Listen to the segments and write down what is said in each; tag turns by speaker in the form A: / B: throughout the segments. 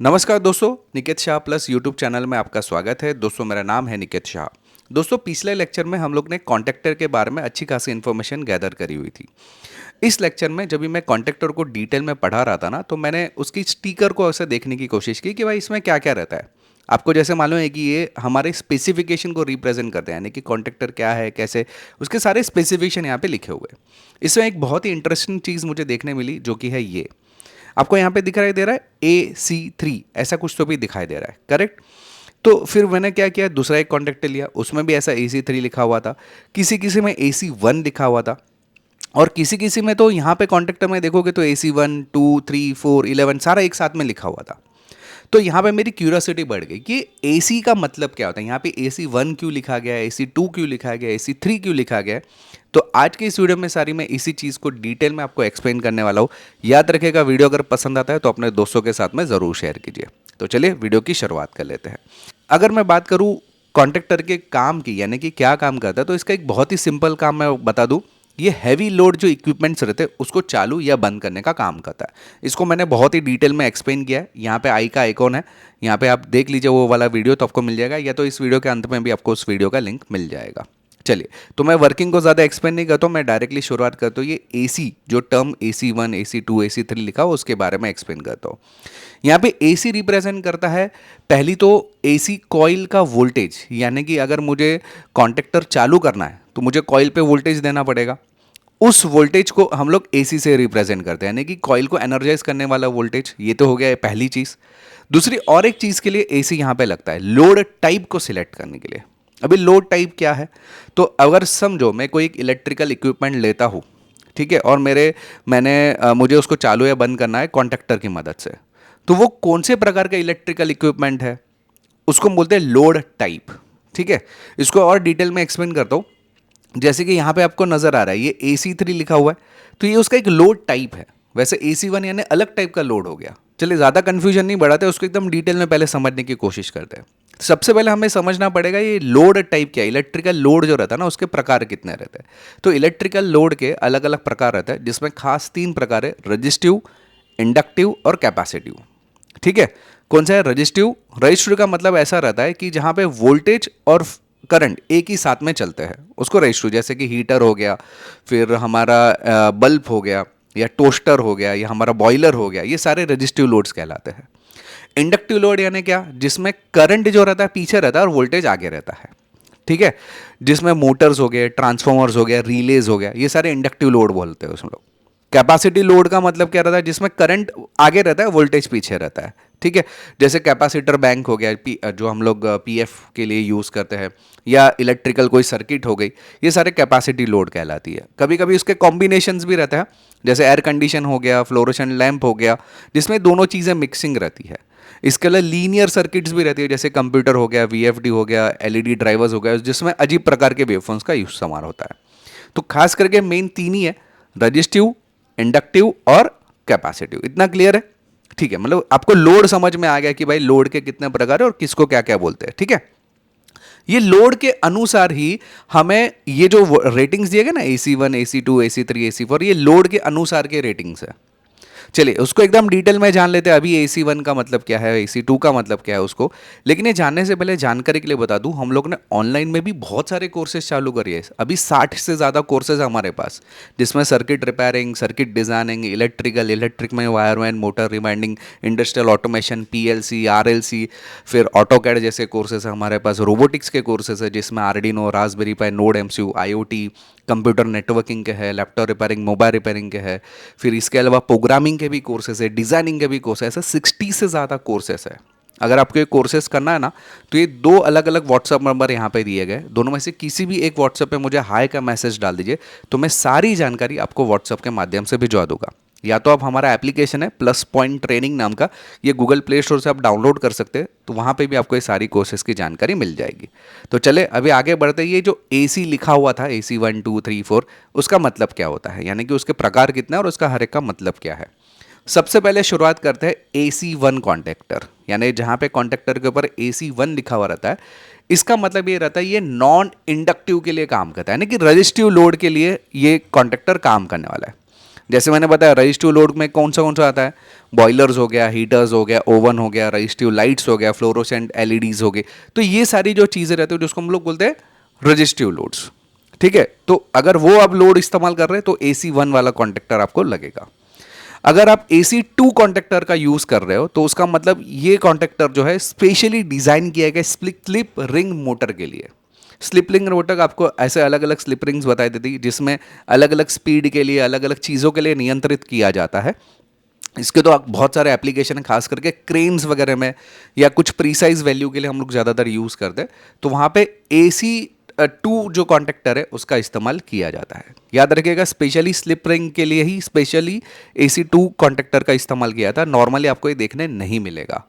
A: नमस्कार दोस्तों, Niket Shah plus YouTube channel में आपका स्वागत है। दोस्तों मेरा नाम है निकेत शाह। दोस्तों पिछले लेक्चर में हम लोग ने कॉन्ट्रैक्टर के बारे में अच्छी खासी इन्फॉर्मेशन गैदर करी हुई थी। इस लेक्चर में जब भी मैं कॉन्ट्रैक्टर को डिटेल में पढ़ा रहा था ना, तो मैंने उसकी स्टिकर को ऐसे देखने की कोशिश की कि भाई इसमें क्या क्या रहता है। आपको जैसे मालूम है कि ये हमारे स्पेसिफिकेशन को रिप्रेजेंट करते हैं, यानी कि कॉन्ट्रैक्टर क्या है, कैसे, उसके सारे स्पेसिफिकेशन यहाँ पे लिखे हुए हैं। इसमें एक बहुत ही इंटरेस्टिंग चीज़ मुझे देखने मिली, जो कि है ये आपको यहाँ पे दिखाई दे रहा है AC3, ऐसा कुछ तो भी दिखाई दे रहा है, करेक्ट। तो फिर मैंने क्या किया, दूसरा एक कॉन्ट्रैक्टर लिया, उसमें भी ऐसा AC3 लिखा हुआ था, किसी किसी में AC1 लिखा हुआ था, और किसी किसी में तो यहाँ पे कॉन्ट्रैक्टर में देखोगे तो AC1, 2, 3, 4, 11 सारा एक साथ में लिखा हुआ था। तो यहाँ पे मेरी क्यूरियोसिटी बढ़ गई कि AC का मतलब क्या होता है, यहाँ पे AC1 क्यों लिखा गया है, AC2 क्यों लिखा गया है, AC3 क्यों लिखा गया है। तो आज के इस वीडियो में सारी मैं इसी चीज़ को डिटेल में आपको एक्सप्लेन करने वाला हूँ। याद रखिएगा, वीडियो अगर पसंद आता है तो अपने दोस्तों के साथ में ज़रूर शेयर कीजिए। तो चलिए वीडियो की शुरुआत कर लेते हैं। अगर मैं बात करूँ कॉन्ट्रैक्टर के काम की, यानी कि क्या काम करता है, तो इसका एक बहुत ही सिंपल काम मैं बता दूँ। ये हैवी लोड जो इक्विपमेंट्स रहते हैं उसको चालू या बंद करने का काम करता है। इसको मैंने बहुत ही डिटेल में एक्सप्लेन किया है। यहाँ पे आई का आइकॉन है, यहाँ पे आप देख लीजिए वो वाला वीडियो, तो आपको मिल जाएगा, या तो इस वीडियो के अंत में भी आपको उस वीडियो का लिंक मिल जाएगा। चलिए, तो मैं वर्किंग को ज़्यादा एक्सप्लेन नहीं करता हूँ, मैं डायरेक्टली शुरुआत करता हूँ। ये AC जो टर्म AC1, AC2, AC3 लिखा हो उसके बारे में एक्सप्लेन करता हूँ। यहाँ पे AC रिप्रेजेंट करता है पहली तो AC कॉइल का वोल्टेज, यानी कि अगर मुझे कॉन्ट्रैक्टर चालू करना है तो मुझे कॉइल पे वोल्टेज देना पड़ेगा। उस वोल्टेज को हम लोग AC से रिप्रेजेंट करते हैं, यानी कि कॉइल को एनर्जाइज करने वाला वोल्टेज। ये तो हो गया पहली चीज़। दूसरी और एक चीज़ के लिए AC यहाँ पे लगता है, लोड टाइप को सिलेक्ट करने के लिए। अभी लोड टाइप क्या है, तो अगर समझो मैं कोई एक इलेक्ट्रिकल इक्विपमेंट लेता हूँ, ठीक है, और मुझे उसको चालू या बंद करना है कॉन्ट्रैक्टर की मदद से, तो वो कौन से प्रकार का इलेक्ट्रिकल इक्विपमेंट है, उसको हम बोलते हैं लोड टाइप। ठीक है, इसको और डिटेल में एक्सप्लेन करता हूँ। जैसे कि यहाँ पे आपको नजर आ रहा है ये AC3 लिखा हुआ है, तो ये उसका एक लोड टाइप है। वैसे AC1 यानी अलग टाइप का लोड हो गया। चलिए ज़्यादा कंफ्यूजन नहीं बढ़ाते, उसको एकदम डिटेल में पहले समझने की कोशिश करते हैं। सबसे पहले हमें समझना पड़ेगा ये लोड टाइप क्या है। इलेक्ट्रिकल लोड जो रहता है ना, उसके प्रकार कितने रहते हैं। तो इलेक्ट्रिकल लोड के अलग अलग प्रकार रहते हैं, जिसमें खास 3 प्रकार है: रजिस्टिव, इंडक्टिव और कैपेसिटिव। ठीक है, कौन सा है रजिस्टिव? रजिस्टिव का मतलब ऐसा रहता है कि जहाँ पे वोल्टेज और करंट एक ही साथ में चलते हैं, उसको रजिस्टिव। जैसे कि हीटर हो गया, फिर हमारा बल्ब हो गया, या टोस्टर हो गया, या हमारा बॉयलर हो गया, ये सारे रजिस्टिव लोड्स कहलाते हैं। इंडक्टिव लोड यानी क्या, जिसमें करंट जो रहता है पीछे रहता है और वोल्टेज आगे रहता है। ठीक है, जिसमें मोटर्स हो गए, ट्रांसफॉर्मर्स हो गया, रिलेज हो गया, ये सारे इंडक्टिव लोड बोलते हैं उसमें लोग। कैपेसिटी लोड का मतलब क्या रहता है, जिसमें करंट आगे रहता है, वोल्टेज पीछे रहता है। ठीक है, जैसे कैपेसिटर बैंक हो गया, जो हम लोग PF के लिए यूज़ करते हैं, या इलेक्ट्रिकल कोई सर्किट हो गई, ये सारे कैपेसिटी लोड कहलाती है। कभी कभी उसके कॉम्बिनेशंस भी रहते हैं, जैसे एयर कंडीशन हो गया, फ्लोरोसेंट लैंप हो गया, जिसमें दोनों चीज़ें मिक्सिंग रहती है। इसके अलावा लीनियर सर्किट्स भी रहती है, जैसे कंप्यूटर हो गया, VFD हो गया, LED ड्राइवर्स हो गया, जिसमें अजीब प्रकार के वेवफॉर्म्स का यूज इस्तेमाल होता है। तो खास करके मेन 3 ही है: रजिस्टिव, इंडक्टिव और कैपेसिटिव। इतना क्लियर है? ठीक है, मतलब आपको लोड समझ में आ गया कि भाई लोड के कितने प्रकार है और किसको क्या क्या बोलते हैं। ठीक है, ये लोड के अनुसार ही हमें ये जो रेटिंग्स दिए गए ना, AC1, AC2, AC3, AC4, ये लोड के अनुसार के रेटिंग्स है। चलिए उसको एकदम डिटेल में जान लेते हैं। अभी AC1 का मतलब क्या है, AC2 का मतलब क्या है उसको। लेकिन ये जानने से पहले जानकारी के लिए बता दूं, हम लोग ने ऑनलाइन में भी बहुत सारे कोर्सेज चालू करिए। अभी 60 से ज़्यादा कोर्सेज है हमारे पास, जिसमें circuit repairing, circuit designing, electric में wireman, motor rewinding, industrial automation, PLC, RLC, फिर ऑटोकैड जैसे कोर्सेज है हमारे पास। रोबोटिक्स के कोर्सेज है, जिसमें Arduino, Raspberry Pi, node MCU, IoT, computer networking के है, लैपटॉप रिपेयरिंग, मोबाइल रिपेयरिंग के है। फिर इसके अलावा प्रोग्रामिंग के भी कोर्सेस है, डिज़ाइनिंग के भी कोर्सेस, ऐसे 60 से ज़्यादा कोर्सेस है। अगर आपको ये कोर्सेज करना है ना, तो ये 2 अलग अलग व्हाट्सअप नंबर यहाँ पे दिए गए, दोनों में से किसी भी एक व्हाट्सअप पे मुझे हाई का मैसेज डाल दीजिए, तो मैं सारी जानकारी आपको व्हाट्सअप के माध्यम से भिजवा दूंगा। या तो आप हमारा एप्लीकेशन है प्लस पॉइंट ट्रेनिंग नाम का, ये गूगल प्ले स्टोर से आप डाउनलोड कर सकते हैं, तो वहाँ पे भी आपको ये सारी कोर्सेज की जानकारी मिल जाएगी। तो चले अभी आगे बढ़ते। ये जो AC लिखा हुआ था, AC1, 2, 3, 4, उसका मतलब क्या होता है, यानी कि उसके प्रकार कितने हैं और उसका हर एक का मतलब क्या है। सबसे पहले शुरुआत करते हैं AC1 कॉन्ट्रैक्टर, यानी जहाँ पे कॉन्ट्रैक्टर के ऊपर AC1 लिखा हुआ रहता है, इसका मतलब ये रहता है ये नॉन इंडक्टिव के लिए काम करता है, यानी कि रजिस्टिव लोड के लिए ये कॉन्ट्रैक्टर काम करने वाला है। जैसे मैंने बताया रजिस्टिव लोड में कौन सा आता है, बॉयलर्स हो गया, हीटर्स हो गया, ओवन हो गया, रजिस्टिव लाइट्स हो गया, फ्लोरोसेंट एलईडीज हो गए। तो ये सारी जो चीज़ें रहती है जिसको हम लोग बोलते हैं रजिस्टिव लोड्स। ठीक है, तो अगर वो आप लोड इस्तेमाल कर रहे हैं तो AC1 वाला कॉन्टेक्टर आपको लगेगा। अगर आप AC2 कॉन्टेक्टर का यूज कर रहे हो तो उसका मतलब ये कॉन्टेक्टर जो है स्पेशली डिजाइन किया गया स्लिप रिंग मोटर के लिए। स्लिप रिंग मोटर आपको ऐसे अलग अलग स्लिप रिंग्स बताई देती जिसमें अलग अलग स्पीड के लिए अलग अलग चीज़ों के लिए नियंत्रित किया जाता है। इसके तो आप बहुत सारे एप्लीकेशन है, खास करके क्रेन्स वगैरह में या कुछ प्रीसाइज वैल्यू के लिए हम लोग ज़्यादातर यूज़ करते हैं। तो वहाँ पे AC2 जो कॉन्टेक्टर है उसका इस्तेमाल किया जाता है। याद रखिएगा स्पेशली स्लिप रिंग के लिए ही स्पेशली AC2 कॉन्टेक्टर का इस्तेमाल किया था। नॉर्मली आपको ये देखने नहीं मिलेगा।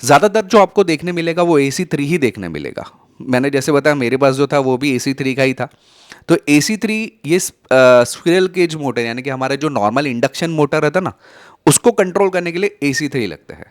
A: ज़्यादातर जो आपको देखने मिलेगा वो AC3 ही देखने मिलेगा। मैंने जैसे बताया मेरे पास जो था वो भी AC3 का ही था। तो AC3 ये स्क्विरल केज मोटर यानी कि हमारा जो नॉर्मल इंडक्शन मोटर रहता ना उसको कंट्रोल करने के लिए AC3 लगता है।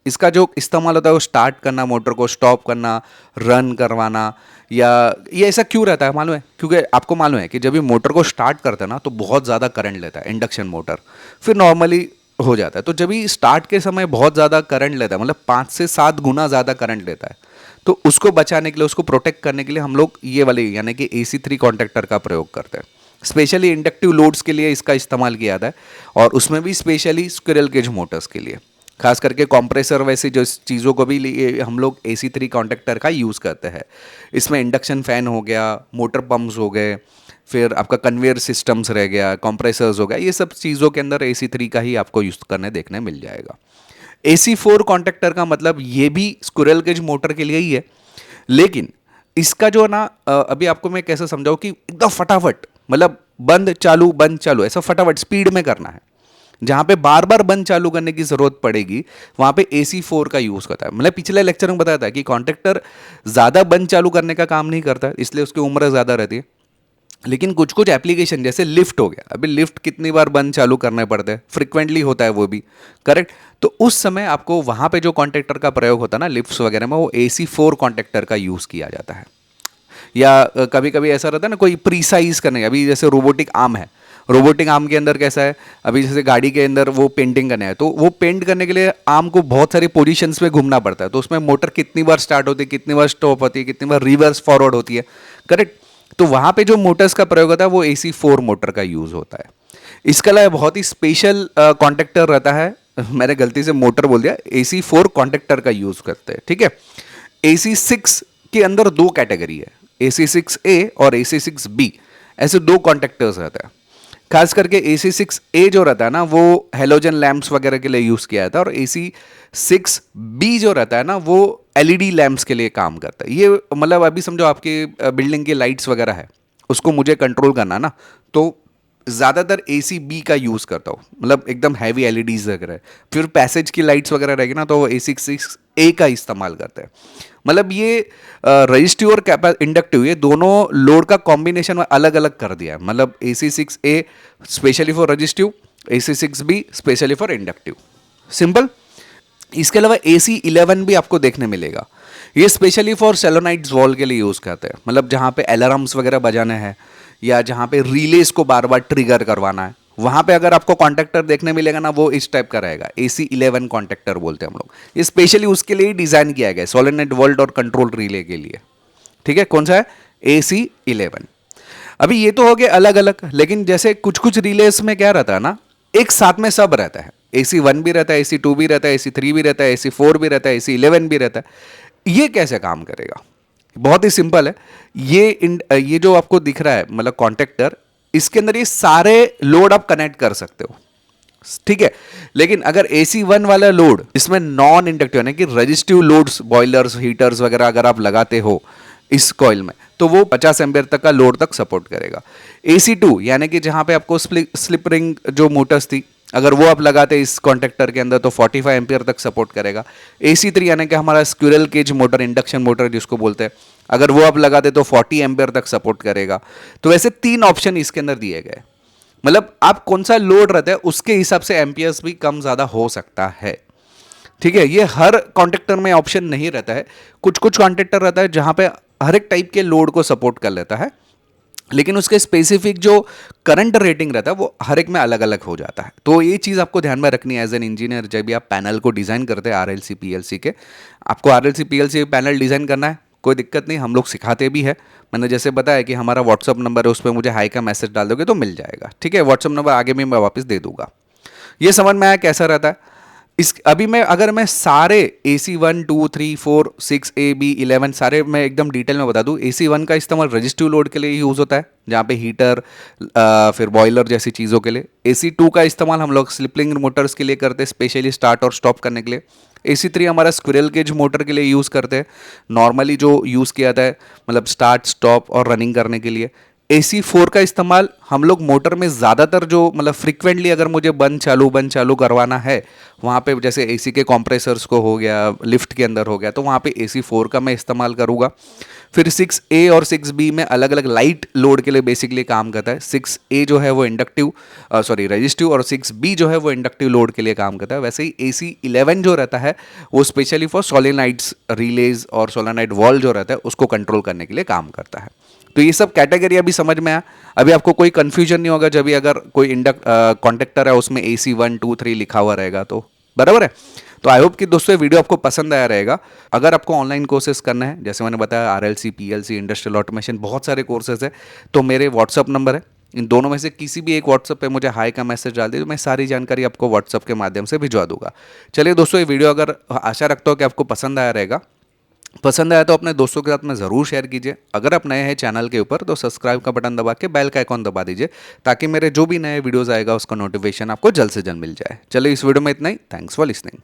A: इसका जो इस्तेमाल होता है वो स्टार्ट करना, मोटर को स्टॉप करना, रन करवाना, या ये ऐसा क्यों रहता है मालूम है? क्योंकि आपको मालूम है कि जब ये मोटर को स्टार्ट करते हैं ना तो बहुत ज़्यादा करंट लेता है इंडक्शन मोटर, फिर नॉर्मली हो जाता है। तो जब ही स्टार्ट के समय बहुत ज़्यादा करंट लेता है, मतलब 5 से 7 गुना ज़्यादा करंट लेता है, तो उसको बचाने के लिए, उसको प्रोटेक्ट करने के लिए हम लोग ये वाले यानी कि AC3 कॉन्टेक्टर का प्रयोग करते हैं। स्पेशली इंडक्टिव लोड्स के लिए इसका इस्तेमाल किया जाता है और उसमें भी स्पेशली स्क्विरल केज मोटर्स के लिए, खास करके कंप्रेसर वैसे जो चीज़ों को भी लिए हम लोग AC3 कॉन्टेक्टर का यूज़ करते हैं। इसमें इंडक्शन फ़ैन हो गया, मोटर पंप्स हो गए, फिर आपका कन्वेयर सिस्टम्स रह गया, कंप्रेसर्स हो गया, ये सब चीज़ों के अंदर AC3 का ही आपको यूज़ करने देखने मिल जाएगा। AC4 कॉन्टेक्टर का मतलब ये भी स्क्विरल केज मोटर के लिए ही है, लेकिन इसका जो ना अभी आपको मैं कैसे समझाऊं कि एकदम फटाफट, मतलब बंद चालू ऐसा फटाफट स्पीड में करना है। जहां पे बार बार बंद चालू करने की जरूरत पड़ेगी वहां पे AC4 का यूज करता है। मतलब पिछले लेक्चर में बताया था कि कॉन्ट्रैक्टर ज्यादा बंद चालू करने का काम नहीं करता, इसलिए उसकी उम्र ज्यादा रहती है। लेकिन कुछ कुछ एप्लीकेशन जैसे लिफ्ट हो गया, अभी लिफ्ट कितनी बार बंद चालू करने पड़ते हैं, फ्रिक्वेंटली होता है वो भी, करेक्ट। तो उस समय आपको वहां पे जो कॉन्ट्रैक्टर का प्रयोग होता है ना लिफ्ट्स वगैरह में, वो AC4 कॉन्ट्रैक्टर का यूज किया जाता है। या कभी कभी ऐसा रहता है ना कोई प्रीसाइज करने, अभी जैसे रोबोटिक आर्म है, रोबोटिक आर्म के अंदर कैसा है, अभी जैसे गाड़ी के अंदर वो पेंटिंग करना है तो वो पेंट करने के लिए आर्म को बहुत सारी पोजीशंस में घूमना पड़ता है। तो उसमें मोटर कितनी बार स्टार्ट होती है, कितनी बार स्टॉप होती है, कितनी बार रिवर्स फॉरवर्ड होती है, करेक्ट। तो वहां पे जो मोटर्स का प्रयोग होता है वो AC4 मोटर का यूज होता है। इसके अलावा बहुत ही स्पेशल कॉन्टेक्टर रहता है, मैंने गलती से मोटर बोल दिया, AC4 कॉन्टेक्टर का यूज करते हैं, ठीक है। AC6 के अंदर दो कैटेगरी है, AC6A और AC6B, ऐसे दो कॉन्टेक्टर्स रहते हैं। खास करके AC6A जो रहता है ना वो हेलोजन लैंप्स वगैरह के लिए यूज किया जाता है, और AC6B जो रहता है ना वो LED लैंप्स के लिए काम करता है। ये मतलब अभी समझो आपकी बिल्डिंग की लाइट्स वगैरह है, उसको मुझे कंट्रोल करना ना, तो ज़्यादातर AC B का यूज़ करता हूँ, मतलब एकदम हैवी LEDs वगैरह है। फिर पैसेज की लाइट्स वगैरह रहेगी ना तो वो AC6A का इस्तेमाल करते हैं। मतलब ये रजिस्टिव और इंडक्टिव ये दोनों लोड का कॉम्बिनेशन में अलग अलग कर दिया है। मतलब AC6A specially for resistive, AC6B specially for inductive, simple. इसके अलावा AC11 भी आपको देखने मिलेगा, ये स्पेशली फॉर सेलोनाइट्स वॉल के लिए यूज़ करते हैं। मतलब जहाँ पे अलार्म्स वगैरह बजाने हैं या जहाँ पे रिलेज को बार बार ट्रिगर करवाना है, वहाँ पे अगर आपको कॉन्टेक्टर देखने मिलेगा ना वो इस टाइप का रहेगा, AC11 कॉन्टेक्टर बोलते हैं हम लोग। ये स्पेशली उसके लिए ही डिज़ाइन किया गया है, सोलेनोइड वोल्ट और कंट्रोल रिले के लिए, ठीक है। कौन सा है? AC11। अभी ये तो हो गए अलग अलग, लेकिन जैसे कुछ कुछ रिलेस में क्या रहता है ना, एक साथ में सब रहता है। AC1 भी रहता है, AC2 भी रहता है, AC3 भी रहता है, AC4 भी रहता है, AC11 भी रहता है। ये कैसे काम करेगा? बहुत ही सिंपल है। ये जो आपको दिख रहा है मतलब कॉन्टेक्टर, इसके अंदर ये सारे लोड आप कनेक्ट कर सकते हो, ठीक है। लेकिन अगर AC1 वाला लोड इसमें नॉन इंडक्टिव यानी कि रजिस्टिव लोड्स, बॉयलर्स, हीटर्स वगैरह अगर आप लगाते हो इस कॉइल में, तो वो 50 एम्पियर तक का लोड तक सपोर्ट करेगा। AC2 यानी कि जहां पे आपको स्लिप रिंग जो मोटर्स थी, अगर वो आप लगाते इस कॉन्टेक्टर के अंदर तो 45 एम्पियर तक सपोर्ट करेगा। AC3 यानी कि हमारा squirrel cage motor, induction motor जिसको बोलते हैं, अगर वो आप लगाते तो 40 एम्पियर तक सपोर्ट करेगा। तो वैसे 3 ऑप्शन इसके अंदर दिए गए, मतलब आप कौन सा लोड रहता है उसके हिसाब से एम्पियर्स भी कम ज़्यादा हो सकता है, ठीक है। ये हर कॉन्ट्रैक्टर में ऑप्शन नहीं रहता है, कुछ कुछ कॉन्ट्रैक्टर रहता है जहां पे हर एक टाइप के लोड को सपोर्ट कर लेता है। लेकिन उसके स्पेसिफिक जो करंट रेटिंग रहता है वो हर एक में अलग अलग हो जाता है। तो ये चीज़ आपको ध्यान में रखनी है एज एन इंजीनियर, जब भी आप पैनल को डिज़ाइन करते हैं RLC PLC के। आपको RLC PLC पैनल डिज़ाइन करना है, कोई दिक्कत नहीं, हम लोग सिखाते भी है। मैंने जैसे बताया कि हमारा व्हाट्सअप नंबर है, उस पर मुझे हाई का मैसेज डाल दोगे तो मिल जाएगा, ठीक है। व्हाट्सअप नंबर आगे भी मैं वापस दे दूंगा। ये समझ में आया कैसा रहता है। इस अभी मैं अगर मैं सारे AC 1 2 3 4 6 A B 11 सारे मैं एकदम डिटेल में बता दूं। AC 1 का इस्तेमाल रजिस्टिव लोड के लिए यूज़ होता है, जहाँ पे हीटर फिर बॉयलर जैसी चीज़ों के लिए। AC 2 का इस्तेमाल हम लोग स्लिपलिंग मोटर्स के लिए करते हैं, स्पेशली स्टार्ट और स्टॉप करने के लिए। AC 3 हमारा स्क्विरल केज मोटर के लिए यूज़ करते हैं, नॉर्मली जो यूज़ किया जाता है मतलब स्टार्ट स्टॉप और रनिंग करने के लिए। AC 4 का इस्तेमाल हम लोग मोटर में ज़्यादातर जो मतलब फ्रिक्वेंटली अगर मुझे बंद चालू करवाना है, वहाँ पे जैसे AC के कंप्रेसर्स को हो गया, लिफ्ट के अंदर हो गया, तो वहाँ पे AC 4 का मैं इस्तेमाल करूँगा। फिर 6A और 6B में अलग अलग लाइट लोड के लिए बेसिकली काम करता है। 6A जो है वो इंडक्टिव रजिस्टिव, और 6B जो है वो इंडक्टिव लोड के लिए काम करता है। वैसे ही AC 11 जो रहता है वो स्पेशली फॉर सोलेनाइड्स रिलेज और सोलेनाइड वॉल जो रहता है उसको कंट्रोल करने के लिए काम करता है। तो ये सब कैटेगरी अभी समझ में आया। अभी आपको कोई कंफ्यूजन नहीं होगा जब भी अगर कोई कॉन्टेक्टर है उसमें AC 1 2 3 लिखा हुआ रहेगा तो, बराबर है। तो आई होप कि दोस्तों ये वीडियो आपको पसंद आया रहेगा। अगर आपको ऑनलाइन कोर्सेज करना है, जैसे मैंने बताया RLC PLC इंडस्ट्रियल ऑटोमेशन, बहुत सारे कोर्सेज है, तो मेरे व्हाट्सअप नंबर है, इन दोनों में से किसी भी एक व्हाट्सअप पे मुझे हाई का मैसेज डाल दीजिए, तो मैं सारी जानकारी आपको व्हाट्सअप के माध्यम से भिजवा दूंगा। चलिए दोस्तों, ये वीडियो अगर आशा रखता हूँ कि आपको पसंद आया रहेगा। पसंद आया तो अपने दोस्तों के साथ में ज़रूर शेयर कीजिए। अगर आप नए हैं चैनल के ऊपर तो सब्सक्राइब का बटन दबा के बेल का आइकॉन दबा दीजिए, ताकि मेरे जो भी नए वीडियोस आएगा उसका नोटिफिकेशन आपको जल्द से जल्द मिल जाए। चलिए इस वीडियो में इतना ही। Thanks for listening.